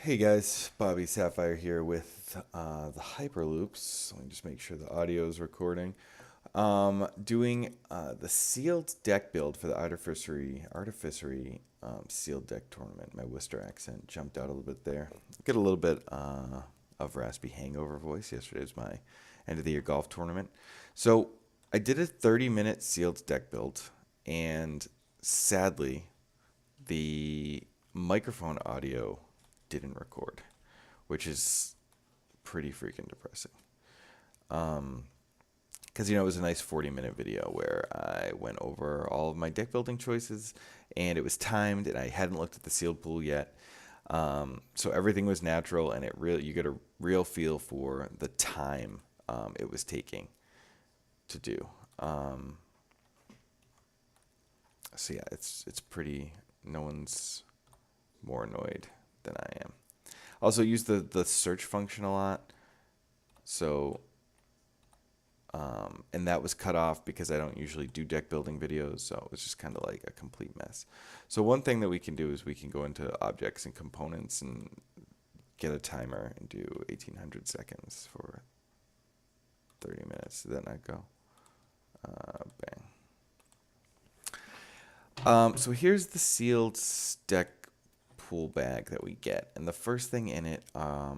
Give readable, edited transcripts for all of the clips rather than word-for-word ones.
Hey guys, Bobby Sapphire here with the Hyperloops. Let me just make sure the audio is recording. Doing the sealed deck build for the Artificery sealed deck tournament. My Worcester accent jumped out a little bit there. Get a little bit of raspy hangover voice. Yesterday was my end of the year golf tournament. So I did a 30-minute sealed deck build, and sadly, the microphone audio didn't record, which is pretty freaking depressing. Because it was a nice 40-minute video where I went over all of my deck building choices, and it was timed, and I hadn't looked at the sealed pool yet. So everything was natural, and you get a real feel for the time it was taking to do. So yeah, it's pretty. No one's more annoyed than I am. Also, use the search function a lot. So, and that was cut off because I don't usually do deck building videos, so it was just kind of like a complete mess. So one thing that we can do is we can go into objects and components and get a timer and do 1800 seconds for 30 minutes. Did that not go? Bang. So here's the sealed deck pool bag that we get, and the first thing in it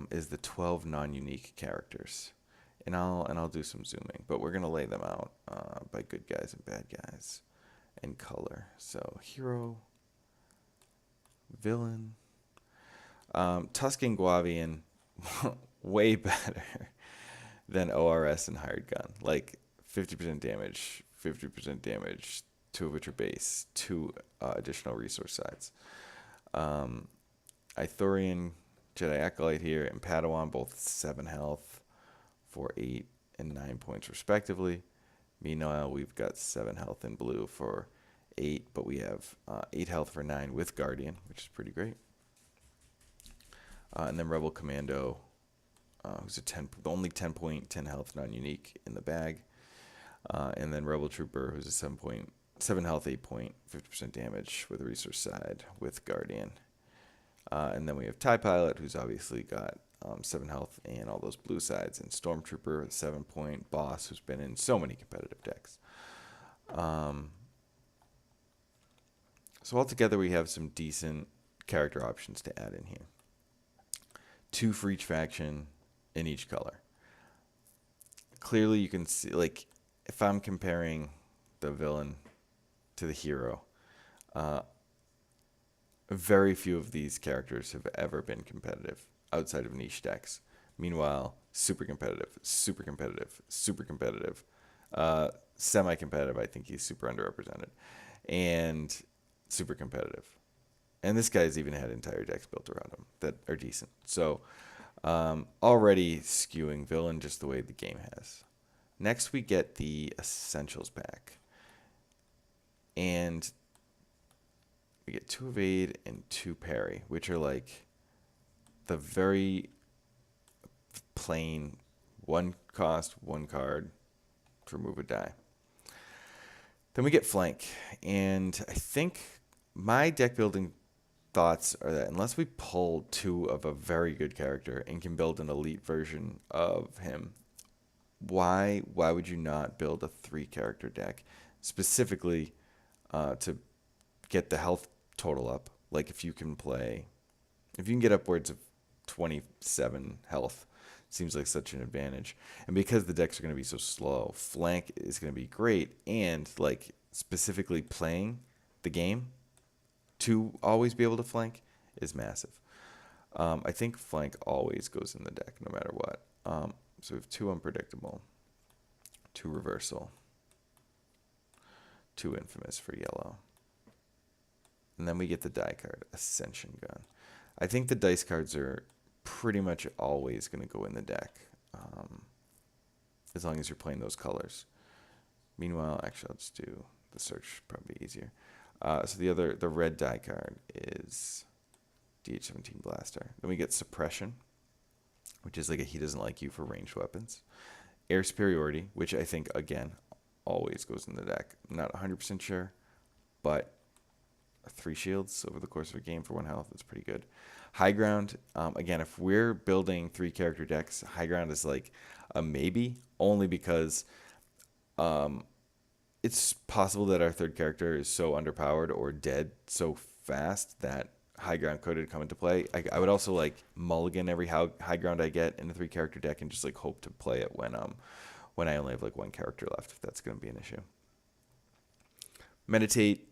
is the 12 non-unique characters, and I'll do some zooming, but we're gonna lay them out by good guys and bad guys in color. So hero, villain, Tuscan Guavian, way better than ORS and hired gun, like 50% damage, 50% damage, two of which are base, two additional resource sides. Ithorian, Jedi Acolyte here, and Padawan, both 7 health for 8 and 9 points respectively. Meanwhile, we've got 7 health in blue for 8, but we have 8 health for 9 with Guardian, which is pretty great. And then Rebel Commando, who's the only 10 point, 10 health non-unique in the bag. And then Rebel Trooper, who's a 7 health, 8 point, 50% damage with a resource side with Guardian. And then we have TIE Pilot, who's obviously got 7 health and all those blue sides, and Stormtrooper, 7 point boss, who's been in so many competitive decks. So altogether, we have some decent character options to add in here. 2 for each faction in each color. Clearly, you can see, like, if I'm comparing the villain to the hero, very few of these characters have ever been competitive outside of niche decks. Meanwhile, super competitive, super competitive, super competitive, semi-competitive. I think he's super underrepresented, and super competitive. And this guy's even had entire decks built around him that are decent. So already skewing villain just the way the game has. Next, we get the Essentials pack. And we get 2 evade and 2 parry, which are like the very plain 1 cost, 1 card to remove a die. Then we get flank. And I think my deck building thoughts are that unless we pull 2 of a very good character and can build an elite version of him, why would you not build a 3 character deck specifically to get the health total up? Like if you can get upwards of 27 health, seems like such an advantage. And because the decks are going to be so slow, flank is going to be great. And like specifically playing the game to always be able to flank is massive. I think flank always goes in the deck no matter what. So we have 2 unpredictable, 2 reversal, 2 infamous for yellow. And then we get the die card, Ascension Gun. I think the dice cards are pretty much always going to go in the deck, as long as you're playing those colors. Meanwhile, actually, I'll just do the search, probably easier. So the red die card is DH-17 Blaster. Then we get Suppression, which is like he doesn't like you for ranged weapons. Air Superiority, which I think, again, always goes in the deck. I'm not 100% sure, but 3 shields over the course of a game for 1 health. It's pretty good. High ground, again, if we're building 3 character decks, high ground is like a maybe, only because it's possible that our third character is so underpowered or dead so fast that high ground could come into play. I would also like mulligan every high ground I get in a 3 character deck and just like hope to play it when I only have like 1 character left, if that's going to be an issue. Meditate,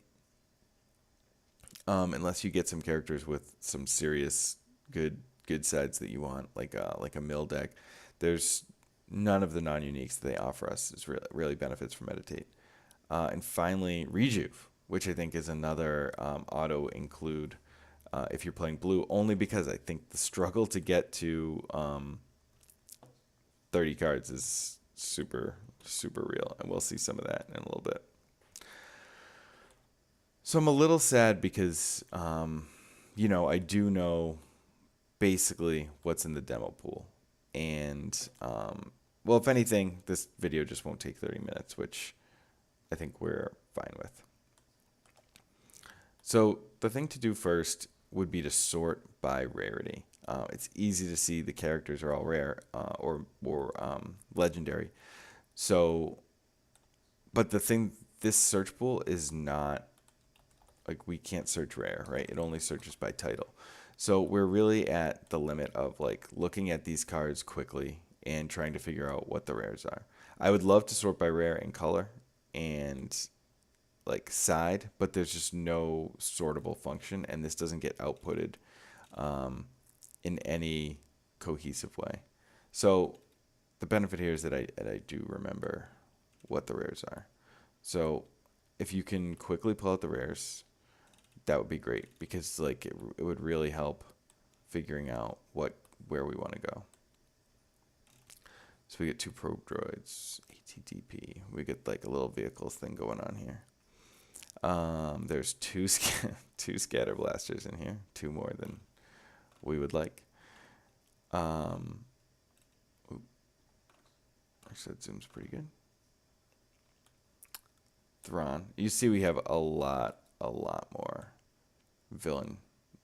unless you get some characters with some serious good sides that you want, like a mill deck, there's none of the non-uniques that they offer us is really benefits from Meditate. And finally, Rejuve, which I think is another auto include if you're playing blue, only because I think the struggle to get to 30 cards is super real, and we'll see some of that in a little bit. So I'm a little sad because, I do know basically what's in the demo pool. And, well, if anything, this video just won't take 30 minutes, which I think we're fine with. So the thing to do first would be to sort by rarity. It's easy to see the characters are all rare or legendary. So, but the thing, this search pool is not, like, we can't search rare, right? It only searches by title. So we're really at the limit of like looking at these cards quickly and trying to figure out what the rares are. I would love to sort by rare and color and like side, but there's just no sortable function, and this doesn't get outputted in any cohesive way. So the benefit here is that I do remember what the rares are. So if you can quickly pull out the rares, that would be great, because like it would really help figuring out where we want to go. So we get 2 probe droids, ATDP. We get like a little vehicles thing going on here. There's two scatter blasters in here, 2 more than we would like. Actually, that zoom's pretty good. Thrawn. You see we have a lot more villain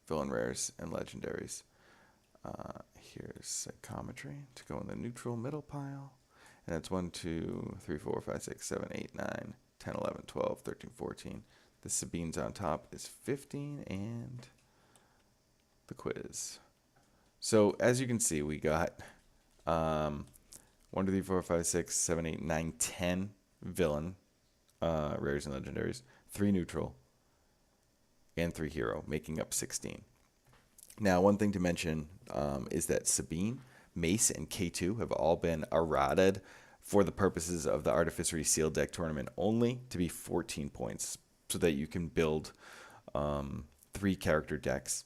rares and legendaries. Here's psychometry to go in the neutral middle pile. And that's 1, 2, 3, 4, 5, 6, 7, 8, 9, 10, 11, 12, 13, 14. The Sabine's on top is 15, and the quiz. So as you can see, we got 1, 2, 3, 4, 5, 6, 7, 8, 9, 10 villain rares and legendaries, 3 neutral, and 3 hero, making up 16. Now, one thing to mention is that Sabine, Mace, and K2 have all been errated for the purposes of the Artificery Sealed Deck Tournament only to be 14 points, so that you can build 3 character decks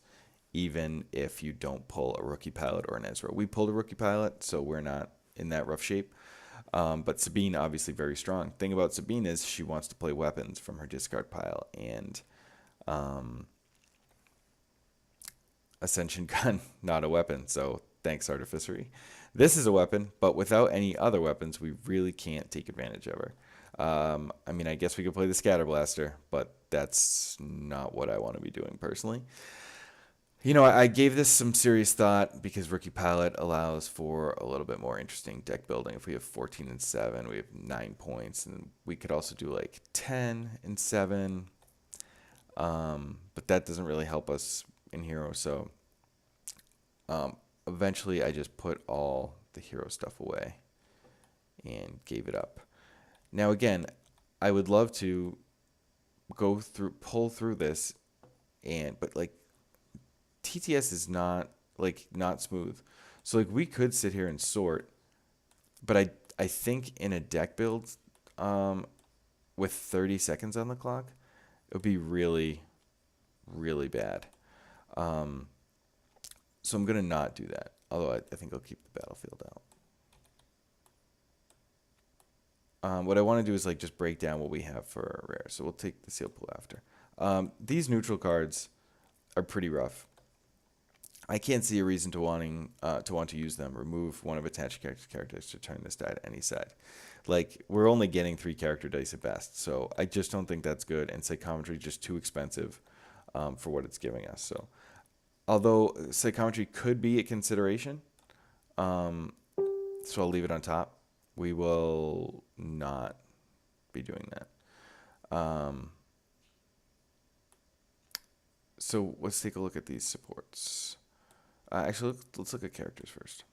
even if you don't pull a Rookie Pilot or an Ezra. We pulled a Rookie Pilot, so we're not in that rough shape. But Sabine, obviously very strong. Thing about Sabine is she wants to play weapons from her discard pile, and Ascension Gun, not a weapon, so thanks Artificery. This is a weapon, but without any other weapons, we really can't take advantage of her. I mean, I guess we could play the Scatter Blaster, but that's not what I want to be doing personally. You know, I gave this some serious thought because Rookie Pilot allows for a little bit more interesting deck building. If we have 14 and 7, we have 9 points, and we could also do like 10 and 7. But that doesn't really help us in Hero, so eventually I just put all the Hero stuff away and gave it up. Now again, I would love to pull through this, but like TTS is not smooth. So like we could sit here and sort, but I think in a deck build with 30 seconds on the clock, it would be really, really bad. So I'm going to not do that. Although I think I'll keep the battlefield out. What I want to do is like just break down what we have for rare. So we'll take the seal pool after. These neutral cards are pretty rough. I can't see a reason to want to use them. Remove one of attached characters to turn this die to any side. Like, we're only getting 3 character dice at best, so I just don't think that's good. And psychometry is just too expensive. for what it's giving us. So, although psychometry could be a consideration, so I'll leave it on top. We will not be doing that. So let's take a look at these supports. Actually, let's look at characters first.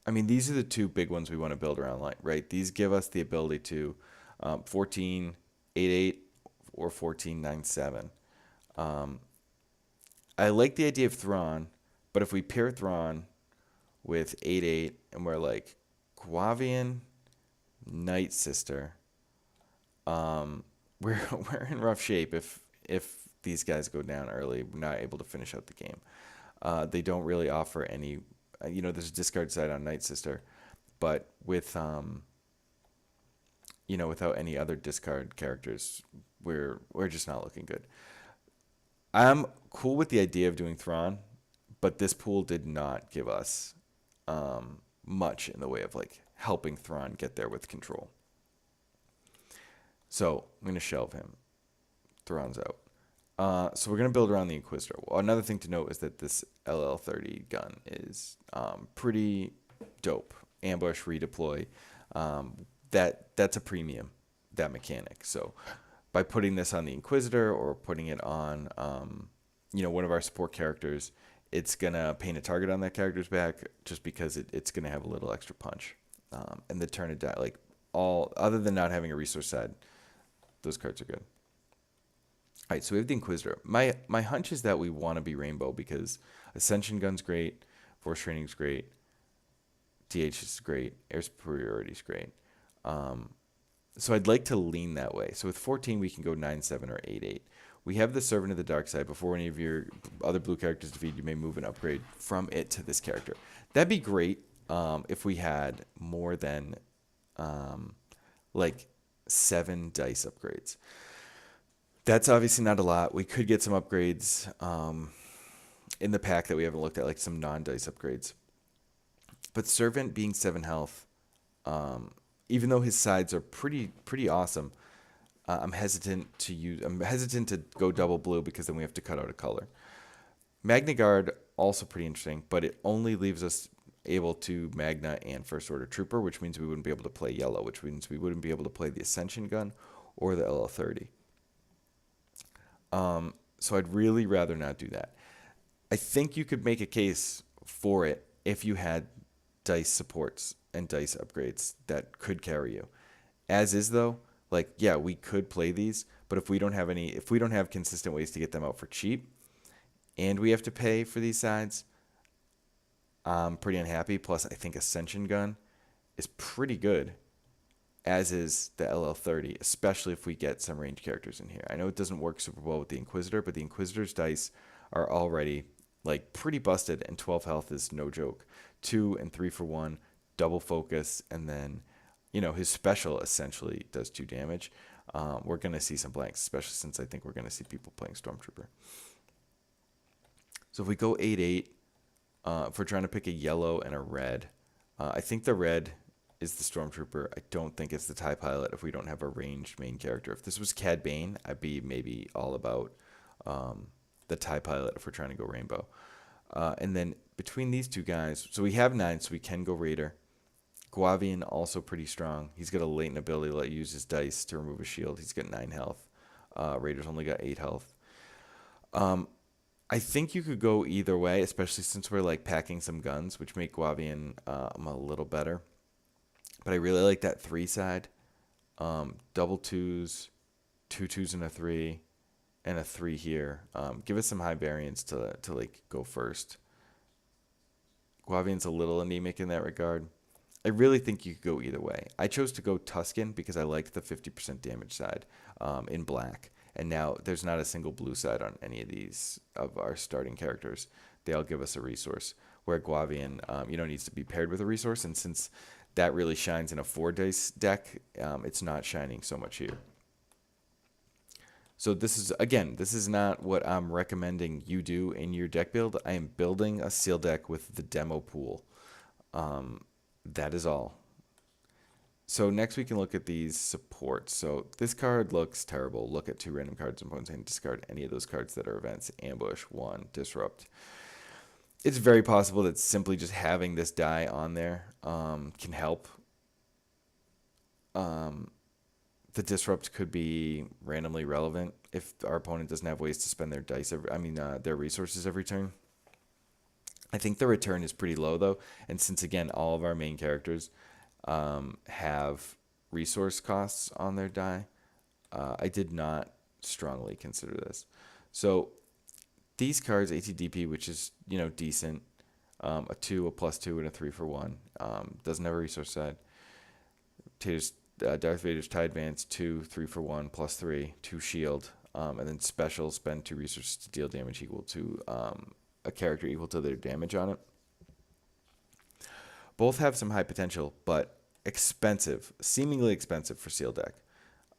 I mean, these are the two big ones we want to build around, right? These give us the ability to 14.8.8 or 14.9.7. I like the idea of Thrawn, but if we pair Thrawn with 8.8 and we're like Guavian, Night Sister, we're in rough shape if these guys go down early. We're not able to finish out the game. They don't really offer any. There's a discard side on Night Sister, but with without any other discard characters, we're just not looking good. I'm cool with the idea of doing Thrawn, but this pool did not give us much in the way of like helping Thrawn get there with control. So I'm gonna shelve him. Thrawn's out. So we're going to build around the Inquisitor. Well, another thing to note is that this LL30 gun is pretty dope. Ambush, redeploy. That's a premium, that mechanic. So by putting this on the Inquisitor or putting it on one of our support characters, it's going to paint a target on that character's back just because it's going to have a little extra punch. And the turn it down, like all other than not having a resource side, those cards are good. All right, so we have the Inquisitor. My hunch is that we want to be Rainbow because Ascension Gun's great, Force Training's great, DH is great, Air Superiority's great. So I'd like to lean that way. So with 14, we can go 9-7 or 8-8. We have the Servant of the Dark Side. Before any of your other blue characters defeat, you may move an upgrade from it to this character. That'd be great if we had more than like 7 dice upgrades. That's obviously not a lot. We could get some upgrades in the pack that we haven't looked at, like some non-dice upgrades. But Servant being 7 health, even though his sides are pretty awesome, I'm hesitant to go double blue because then we have to cut out a color. Magna Guard also pretty interesting, but it only leaves us able to Magna and First Order Trooper, which means we wouldn't be able to play yellow, which means we wouldn't be able to play the Ascension Gun or the LL30. So I'd really rather not do that. I think you could make a case for it if you had dice supports and dice upgrades that could carry you. As is though, like, yeah, we could play these, but if we don't have consistent ways to get them out for cheap and we have to pay for these sides, I'm pretty unhappy. Plus, I think Ascension Gun is pretty good, as is the LL30, especially if we get some ranged characters in here. I know it doesn't work super well with the Inquisitor, but the Inquisitor's dice are already like pretty busted, and 12 health is no joke. 2 and 3 for 1, double focus, and then his special essentially does 2 damage. We're going to see some blanks, especially since I think we're going to see people playing Stormtrooper. So if we go 8-8, if we're trying to pick a yellow and a red, I think the red is the Stormtrooper. I don't think it's the TIE Pilot if we don't have a ranged main character. If this was Cad Bane, I'd be maybe all about the TIE Pilot if we're trying to go Rainbow. And then between these two guys, so we have 9, so we can go Raider. Guavian also pretty strong. He's got a latent ability to let you use his dice to remove a shield. He's got 9 health. Raider's only got 8 health. I think you could go either way, especially since we're like packing some guns, which make Guavian a little better. But I really like that 3 side. Double 2s, 2 2s and a 3, and a 3 here. Give us some high variance to like go first. Guavian's a little anemic in that regard. I really think you could go either way. I chose to go Tusken because I liked the 50% damage side in black. And now there's not a single blue side on any of these of our starting characters. They all give us a resource. Where Guavian, needs to be paired with a resource. And since that really shines in a 4-dice deck, it's not shining so much here. So this is not what I'm recommending you do in your deck build. I am building a seal deck with the demo pool. That is all. So next we can look at these supports. So this card looks terrible. Look at 2 random cards in opponent's hand. Discard any of those cards that are events. Ambush, 1, disrupt. It's very possible that simply just having this die on there can help. The disrupt could be randomly relevant if our opponent doesn't have ways to spend their dice. Their resources every turn. I think the return is pretty low though, and since again all of our main characters have resource costs on their die, I did not strongly consider this. So these cards, ATDP, which is decent, a 2, a +2, and a 3 for 1, doesn't have a resource side. Darth Vader's tie advance, 2, 3 for 1, +3, 2 shield, and then special, spend 2 resources to deal damage equal to a character equal to their damage on it. Both have some high potential, but expensive, seemingly expensive for Seal Deck.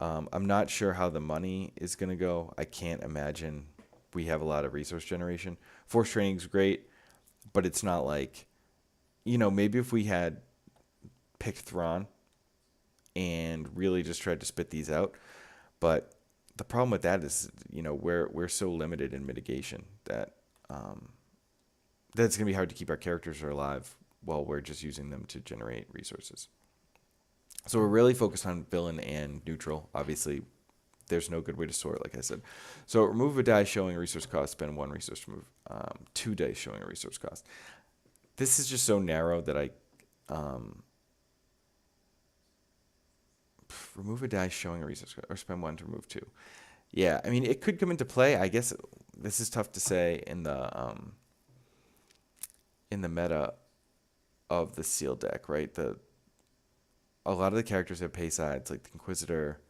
I'm not sure how the money is going to go. I can't imagine we have a lot of resource generation. Force training is great, but it's not like, maybe if we had picked Thrawn and really just tried to spit these out. But the problem with that is, we're so limited in mitigation that that's going to be hard to keep our characters alive while we're just using them to generate resources. So we're really focused on villain and neutral. Obviously, there's no good way to sort, like I said. So remove a die showing a resource cost, spend 1 resource to remove 2 dice showing a resource cost. This is just so narrow that I remove a die showing a resource cost, or spend 1 to remove 2. Yeah, I mean, it could come into play. I guess this is tough to say in the meta of the Seal Deck, right? A lot of the characters have pay sides, like the Inquisitor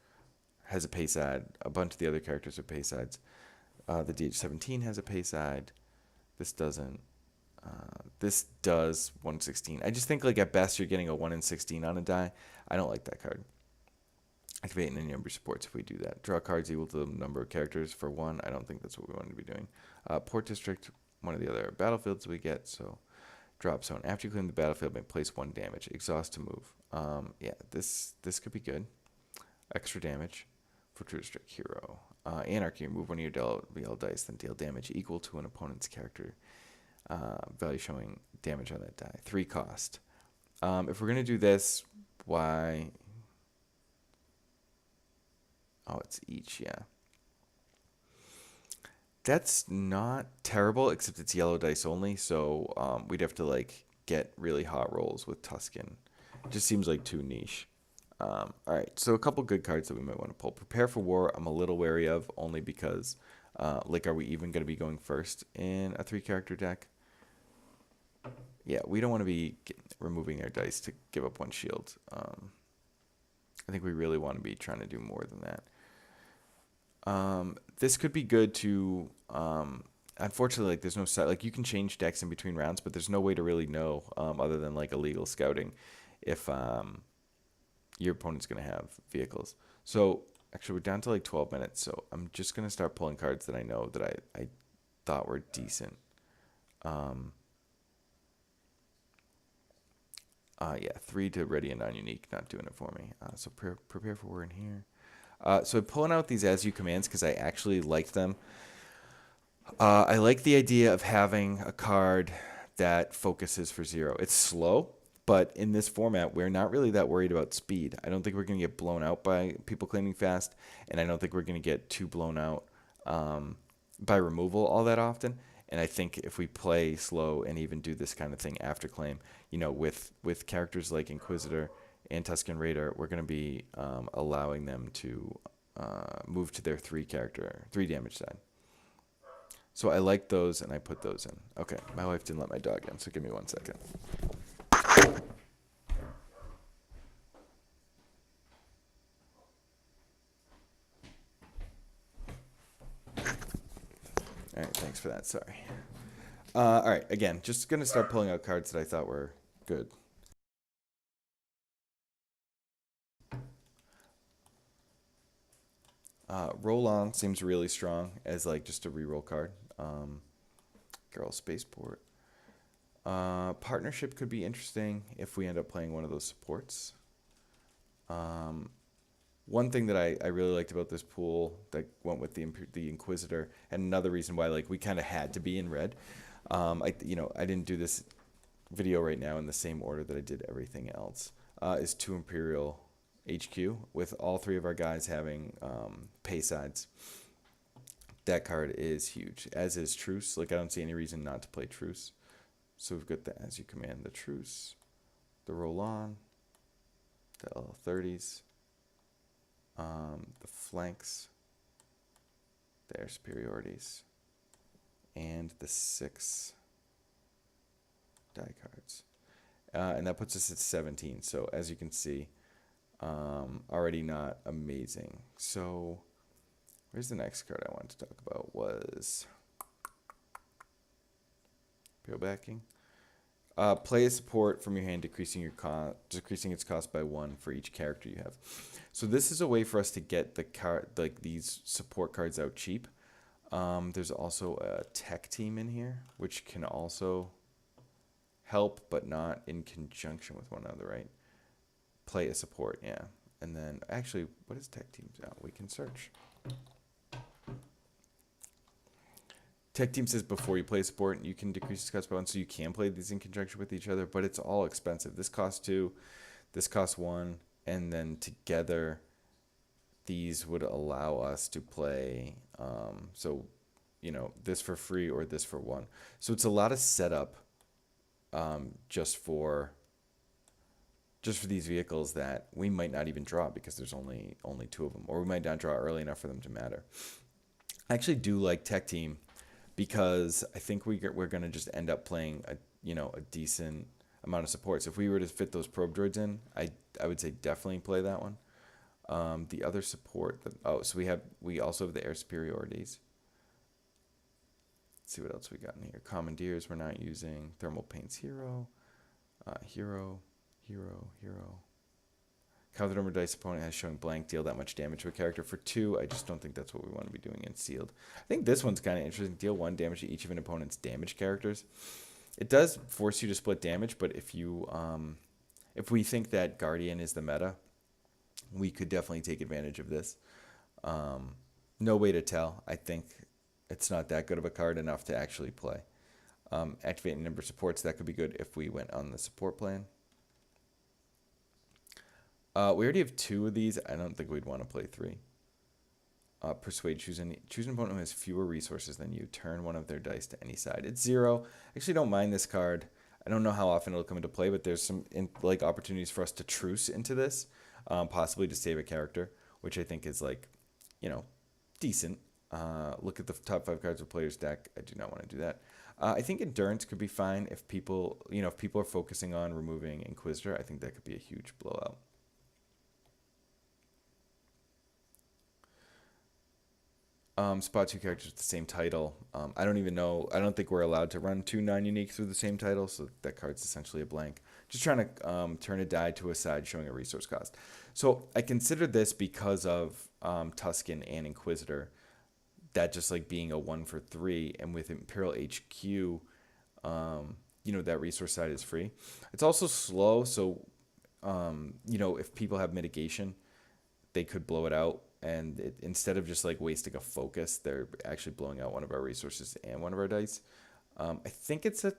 has a pay side. A bunch of the other characters have pay sides. The DH-17 has a pay side. This doesn't. This does 1/16. I just think like at best you're getting a 1/16 on a die. I don't like that card. Activate any number of supports if we do that. Draw cards equal to the number of characters for 1. I don't think that's what we want to be doing. Port District, one of the other battlefields we get. So drop zone. After you claim the battlefield, may place 1 damage. Exhaust to move. Yeah, this could be good. Extra damage for True District Hero. Anarchy, remove 1 of your deal dice, then deal damage equal to an opponent's character. Value showing damage on that die. 3 cost. If we're going to do this, why... Oh, it's each, yeah. That's not terrible, except it's yellow dice only, so we'd have to like get really hot rolls with Tusken. It just seems like too niche. All right, so a couple good cards that we might want to pull. Prepare for War, I'm a little wary of, only because, are we even going to be going first in a 3-character deck? Yeah, we don't want to be removing our dice to give up 1 shield. I think we really want to be trying to do more than that. This could be good to, unfortunately, like there's no site, like you can change decks in between rounds, but there's no way to really know, other than like illegal scouting, if your opponent's going to have vehicles. So actually we're down to like 12 minutes. So I'm just going to start pulling cards that I know that I thought were decent. Yeah, 3 to ready and non-unique, not doing it for me. So prepare for War in here. So I'm pulling out these as you commands because I actually liked them. I like the idea of having a card that focuses for 0. It's slow, but in this format, we're not really that worried about speed. I don't think we're going to get blown out by people claiming fast, and I don't think we're going to get too blown out by removal all that often. And I think if we play slow and even do this kind of thing after claim, with characters like Inquisitor and Tusken Raider, we're going to be allowing them to move to their 3 damage side. So I like those, and I put those in. Okay, my wife didn't let my dog in, so give me 1 second. All right, thanks for that. Sorry. All right, again, just going to start pulling out cards that I thought were good. Roll-On seems really strong as like just a reroll card. Girl Spaceport. Partnership could be interesting if we end up playing one of those supports. One thing that I really liked about this pool that went with the Inquisitor, and another reason why like we kind of had to be in red. I didn't do this video right now in the same order that I did everything else. Is 2 Imperial HQ with all 3 of our guys having pay sides. That card is huge, as is Truce. Like I don't see any reason not to play Truce. So we've got the As You Command, the Truce, the Roll On, the LL30s. The flanks, the air superiorities, and the 6 die cards. And that puts us at 17. So as you can see, already not amazing. So where's the next card I wanted to talk about was Imperial Backing. Play a support from your hand, decreasing its cost by 1 for each character you have. So this is a way for us to get the card, like these support cards, out cheap. There's also a tech team in here, which can also help, but not in conjunction with one another, right? Play a support, yeah. And then actually, what is tech teams now? We can search. Tech team says before you play support, you can decrease its cost by 1, so you can play these in conjunction with each other, but it's all expensive. This costs 2, this costs 1, and then together, these would allow us to play, this for free or this for 1. So it's a lot of setup just for these vehicles that we might not even draw because there's only 2 of them, or we might not draw early enough for them to matter. I actually do like tech team, because I think we're going to just end up playing a decent amount of supports. If we were to fit those probe droids in, I would say definitely play that one. The other support so we also have the air superiorities. Let's see what else we got in here. Commandeers we're not using. Thermal Paints hero. Hero. Counter number dice opponent has showing blank, deal that much damage to a character. For 2, I just don't think that's what we want to be doing in sealed. I think this one's kind of interesting. Deal 1 damage to each of an opponent's damage characters. It does force you to split damage, but if we think that Guardian is the meta, we could definitely take advantage of this. No way to tell. I think it's not that good of a card enough to actually play. Activating number supports, that could be good if we went on the support plan. We already have 2 of these. I don't think we'd want to play 3. Persuade, choose an opponent who has fewer resources than you. Turn one of their dice to any side. It's 0. I actually don't mind this card. I don't know how often it'll come into play, but there's some opportunities for us to truce into this, possibly to save a character, which I think is decent. Look at the top 5 cards of player's deck. I do not want to do that. I think Endurance could be fine if people are focusing on removing Inquisitor. I think that could be a huge blowout. Spot 2 characters with the same title. I don't even know. I don't think we're allowed to run 2 non-uniques with the same title, so that card's essentially a blank. Just trying to turn a die to a side showing a resource cost. So I considered this because of Tusken and Inquisitor, that just being a 1 for 3, and with Imperial HQ, that resource side is free. It's also slow, so if people have mitigation, they could blow it out. And instead of just wasting a focus, they're actually blowing out one of our resources and one of our dice. I think it's a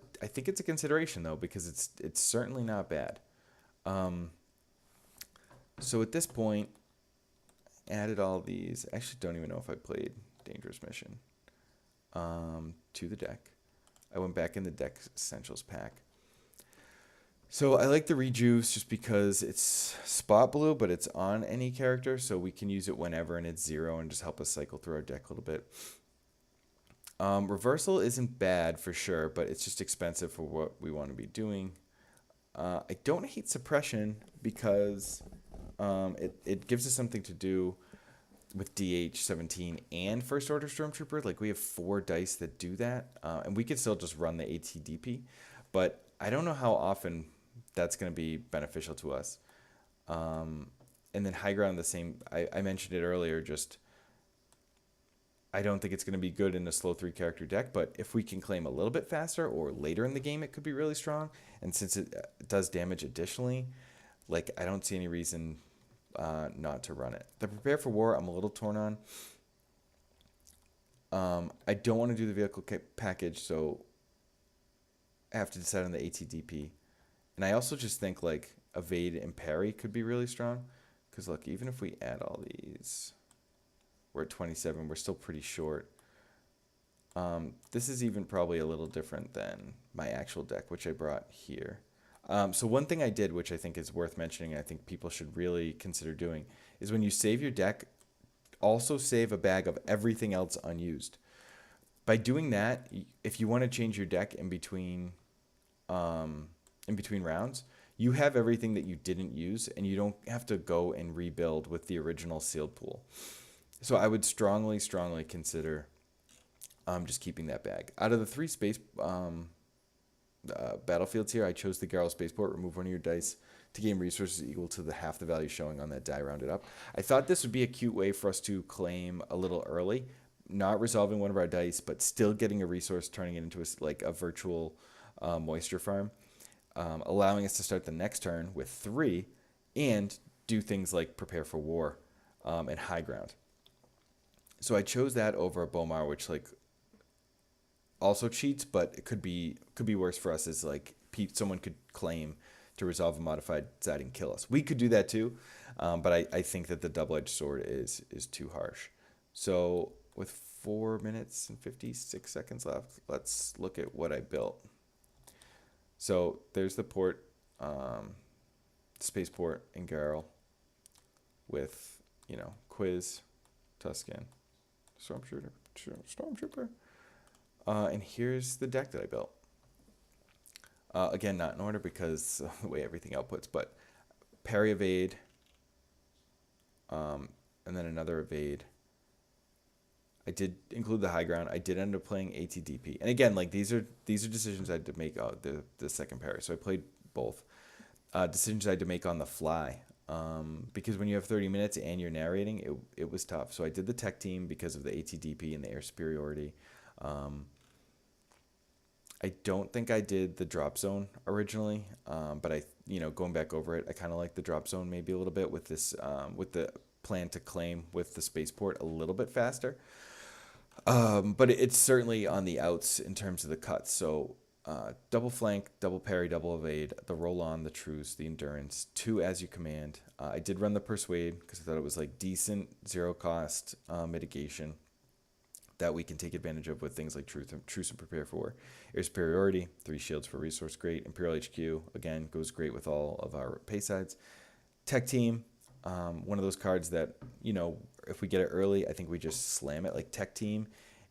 consideration though, because it's certainly not bad. So at this point, added all these. I actually don't even know if I played Dangerous Mission to the deck. I went back in the deck essentials pack. So I like the Rejuice just because it's spot blue, but it's on any character, so we can use it whenever, and it's 0 and just help us cycle through our deck a little bit. Reversal isn't bad for sure, but it's just expensive for what we want to be doing. I don't hate Suppression because it gives us something to do with DH-17 and First Order Stormtrooper. We have 4 dice that do that, and we could still just run the ATDP, but I don't know how often that's going to be beneficial to us. And then High Ground, the same. I mentioned it earlier, just I don't think it's going to be good in a slow 3 character deck, but if we can claim a little bit faster or later in the game, it could be really strong. And since it does damage additionally, I don't see any reason not to run it. The Prepare for War, I'm a little torn on. I don't want to do the vehicle package, so I have to decide on the ATDP. And I also just think like Evade and Parry could be really strong. Because look, even if we add all these, we're at 27. We're still pretty short. This is even probably a little different than my actual deck, which I brought here. So one thing I did, which I think is worth mentioning, I think people should really consider doing, is when you save your deck, also save a bag of everything else unused. By doing that, if you want to change your deck in between rounds, you have everything that you didn't use, and you don't have to go and rebuild with the original sealed pool. So I would strongly consider just keeping that bag. Out of the 3 space battlefields here, I chose the Garl Spaceport. Remove one of your dice to gain resources equal to the half the value showing on that die rounded up. I thought this would be a cute way for us to claim a little early, not resolving one of our dice, but still getting a resource, turning it into a virtual moisture farm, allowing us to start the next turn with 3 and do things like Prepare for War and High Ground. So I chose that over a Bomar, which like also cheats, but it could be worse for us as like someone could claim to resolve a modified side and kill us. We could do that too, but I think that the double-edged sword is too harsh. So with 4 minutes and 56 seconds left, let's look at what I built. So there's the port, spaceport in Garl with, Quiz, Tusken, Stormtrooper. And here's the deck that I built. Again, not in order because of the way everything outputs, but Parry Evade, and then another Evade. I did include the High Ground. I did end up playing ATDP. And again, like these are decisions I had to make out the second parry. So I played both. Decisions I had to make on the fly. Because when you have 30 minutes and you're narrating, it was tough. So I did the tech team because of the ATDP and the air superiority. I don't think I did the drop zone originally, but going back over it, I kind of like the drop zone maybe a little bit with this, with the plan to claim with the spaceport a little bit faster. But it's certainly on the outs in terms of the cuts. So double flank, double parry, double evade, the roll on, the truce, the endurance, 2 as you command. I did run the persuade because I thought it was like decent 0 cost mitigation that we can take advantage of with things like truce and prepare for. Air superiority, 3 shields for resource, great. Imperial HQ, again, goes great with all of our pay sides. Tech team, one of those cards that, if we get it early, I think we just slam it. Like tech team,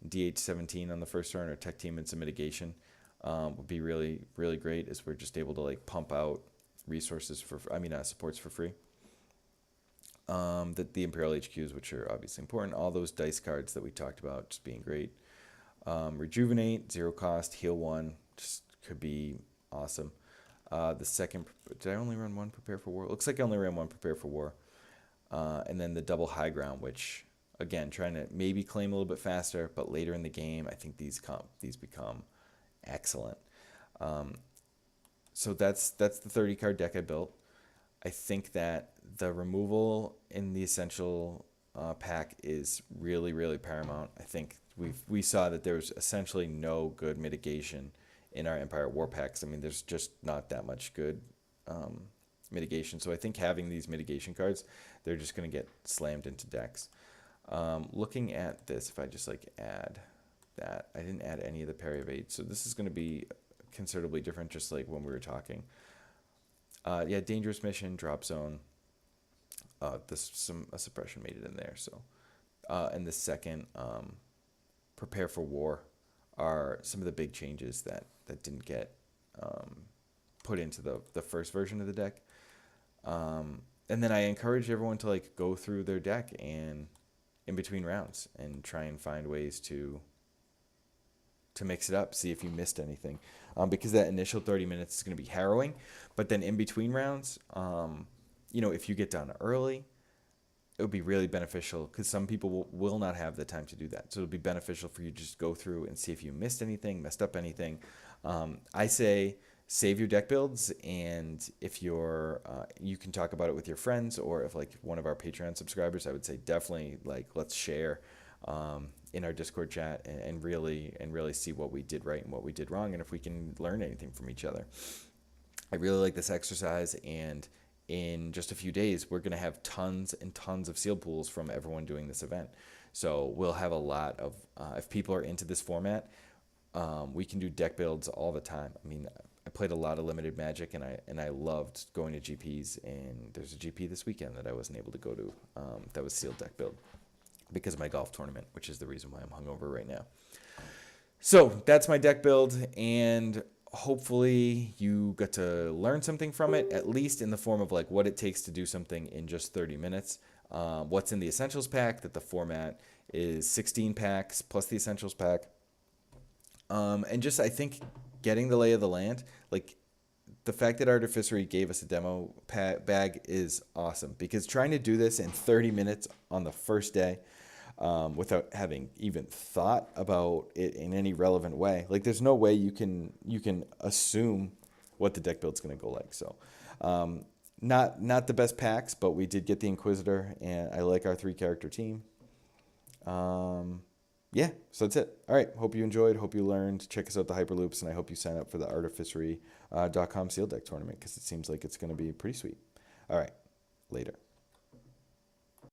DH17 on the first turn, or tech team and some mitigation would be really, really great, as we're just able to like pump out resources supports for free. The Imperial HQs, which are obviously important, all those dice cards that we talked about just being great. Rejuvenate, 0 cost, heal 1, just could be awesome. The second, did I only run 1 Prepare for War? Looks like I only ran 1 Prepare for War. And then the double High Ground, which again, trying to maybe claim a little bit faster, but later in the game, I think these become excellent. So that's the 30 card deck I built. I think that the removal in the essential pack is really, really paramount. I think we saw that there was essentially no good mitigation in our Empire War packs. I mean, there's just not that much good mitigation. So I think having these mitigation cards, they're just going to get slammed into decks. Looking at this, if I just like add that, I didn't add any of the parry evade. So this is going to be considerably different, just like when we were talking. Dangerous mission, drop zone. A suppression made it in there. So, and the second, prepare for war, are some of the big changes that didn't get put into the first version of the deck. And then I encourage everyone to like go through their deck and in between rounds and try and find ways to mix it up, see if you missed anything, because that initial 30 minutes is going to be harrowing. But then in between rounds, if you get done early, it would be really beneficial, because some people will not have the time to do that. So it'll be beneficial for you to just go through and see if you missed up anything. I say save your deck builds, and if you're you can talk about it with your friends, or if like one of our Patreon subscribers, I would say definitely like let's share in our Discord chat, and really see what we did right and what we did wrong, and if we can learn anything from each other. I really like this exercise, and in just a few days, we're going to have tons and tons of sealed pools from everyone doing this event. So we'll have a lot of, if people are into this format, we can do deck builds all the time. I mean, I played a lot of limited Magic, and I loved going to GPs, and there's a GP this weekend that I wasn't able to go to that was sealed deck build because of my golf tournament, which is the reason why I'm hungover right now. So that's my deck build, and hopefully you got to learn something from it, at least in the form of like what it takes to do something in just 30 minutes. What's in the Essentials pack, that the format is 16 packs plus the Essentials pack. And just, I think, getting the lay of the land, like the fact that Artificery gave us a demo bag is awesome, because trying to do this in 30 minutes on the first day, without having even thought about it in any relevant way. Like, there's no way you can assume what the deck build's going to go like. So, not the best packs, but we did get the Inquisitor, and I like our 3-character team. Yeah, so that's it. All right, hope you enjoyed, hope you learned. Check us out, the Hyperloops, and I hope you sign up for the Artificery.com Sealed Deck Tournament, because it seems like it's going to be pretty sweet. All right, later.